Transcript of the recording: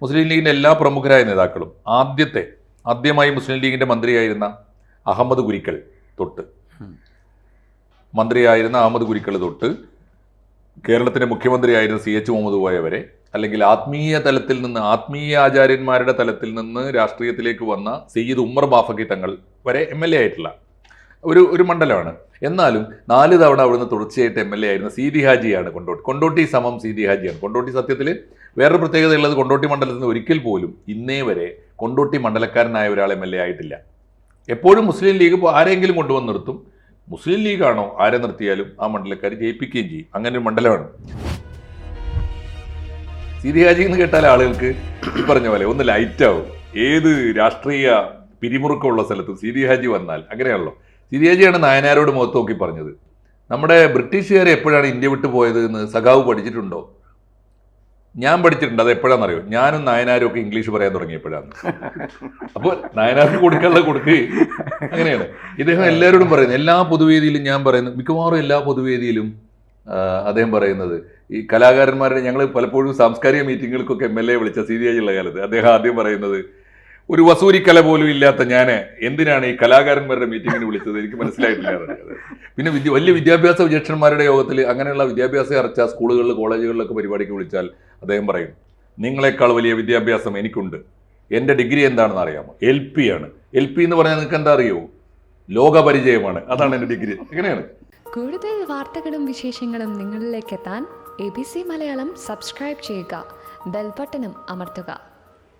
മുസ്ലിം ലീഗിൻ്റെ എല്ലാ പ്രമുഖരായ നേതാക്കളും ആദ്യമായി മുസ്ലിം ലീഗിൻ്റെ മന്ത്രിയായിരുന്ന അഹമ്മദ് കുരിക്കൽ തൊട്ട് കേരളത്തിൻ്റെ മുഖ്യമന്ത്രിയായിരുന്ന CH മുഹമ്മദ് കോയ വരെ, അല്ലെങ്കിൽ ആത്മീയ ആചാര്യന്മാരുടെ തലത്തിൽ നിന്ന് രാഷ്ട്രീയത്തിലേക്ക് വന്ന സയ്യിദ് ഉമ്മർ ബാഫക്കി തങ്ങൾ വരെ MLA ആയിട്ടുള്ള ഒരു മണ്ഡലമാണ്. എന്നാലും 4 തവണ അവിടുന്ന് തുടർച്ചയായിട്ട് MLA ആയിരുന്ന സീതി ഹാജിയാണ് കൊണ്ടോട്ടി സമം സീതി ഹാജിയാണ്. കൊണ്ടോട്ടി സത്യത്തിൽ വേറൊരു പ്രത്യേകത ഉള്ളത്, കൊണ്ടോട്ടി മണ്ഡലത്തിൽ നിന്ന് ഒരിക്കൽ പോലും ഇന്നേ വരെ കൊണ്ടോട്ടി മണ്ഡലക്കാരനായ ഒരാൾ MLA ആയിട്ടില്ല. എപ്പോഴും മുസ്ലിം ലീഗ് ആരെങ്കിലും കൊണ്ടുവന്ന് നിർത്തും. മുസ്ലിം ലീഗാണോ ആരെ നിർത്തിയാലും ആ മണ്ഡലക്കാർ ജയിപ്പിക്കുകയും ചെയ്യും. അങ്ങനെ ഒരു മണ്ഡലമാണ്. സീതി ഹാജി എന്ന് കേട്ടാൽ ആളുകൾക്ക് ഈ പറഞ്ഞ പോലെ ഒന്ന് ലൈറ്റാവും. ഏത് രാഷ്ട്രീയ പിരിമുറുക്കമുള്ള സ്ഥലത്തും സീതി ഹാജി വന്നാൽ അങ്ങനെയാണല്ലോ. സീതി ഹാജിയാണ് നായനാരോട് മുഖത്ത് നോക്കി പറഞ്ഞത്, നമ്മുടെ ബ്രിട്ടീഷുകാർ എപ്പോഴാണ് ഇന്ത്യ വിട്ടു പോയത് എന്ന് സഖാവ് പഠിച്ചിട്ടുണ്ടോ? ഞാൻ പഠിച്ചിട്ടുണ്ട്. അത് എപ്പോഴാണെന്നറിയോ? ഞാനും നായനാരും ഒക്കെ ഇംഗ്ലീഷ് പറയാൻ തുടങ്ങിയപ്പോഴാണ്. അപ്പോൾ നായനാർക്ക് കൊടുക്കാനുള്ള കൊടുക്ക് അങ്ങനെയാണ്. ഇദ്ദേഹം എല്ലാവരോടും പറയുന്നത്, എല്ലാ പൊതുവേദിയിലും ഞാൻ പറയുന്നത്, മിക്കവാറും എല്ലാ പൊതുവേദിയിലും അദ്ദേഹം പറയുന്നത്, ഈ കലാകാരന്മാരുടെ ഞങ്ങൾ പലപ്പോഴും സാംസ്കാരിക മീറ്റിങ്ങുകൾക്കൊക്കെ MLA വിളിച്ച സീതി ഹാജിയുള്ള കാലത്ത് അദ്ദേഹം ആദ്യം പറയുന്നത്, ഒരു വസൂരിക്കല പോലും ഇല്ലാത്ത ഞാൻ എന്തിനാണ് ഈ കലാകാരന്മാരുടെ മീറ്റിങ്ങിന് വിളിച്ചത്, എനിക്ക് മനസ്സിലായിട്ടില്ല. പിന്നെ വലിയ വിദ്യാഭ്യാസ വിചക്ഷണന്മാരുടെ യോഗത്തിൽ അങ്ങനെയുള്ള വിദ്യാഭ്യാസം അറച്ച സ്കൂളുകളിൽ കോളേജുകളിലൊക്കെ പരിപാടിക്ക് വിളിച്ചാൽ അദ്ദേഹം പറയും, നിങ്ങളെക്കാൾ വലിയ വിദ്യാഭ്യാസം എനിക്കുണ്ട്, എൻ്റെ ഡിഗ്രി എന്താണെന്ന് അറിയാമോ? LP ആണ്. LP എന്ന് പറഞ്ഞാൽ നിങ്ങൾക്ക് എന്താ അറിയോ? ലോകപരിചയമാണ്. അതാണ് എൻ്റെ ഡിഗ്രി. എങ്ങനെയാണ്? കൂടുതൽ വാർത്തകളും വിശേഷങ്ങളും നിങ്ങളിലേക്ക് എത്താൻ ABC മലയാളം സബ്സ്ക്രൈബ് ചെയ്യുക, ബെൽ ബട്ടണും അമർത്തുക.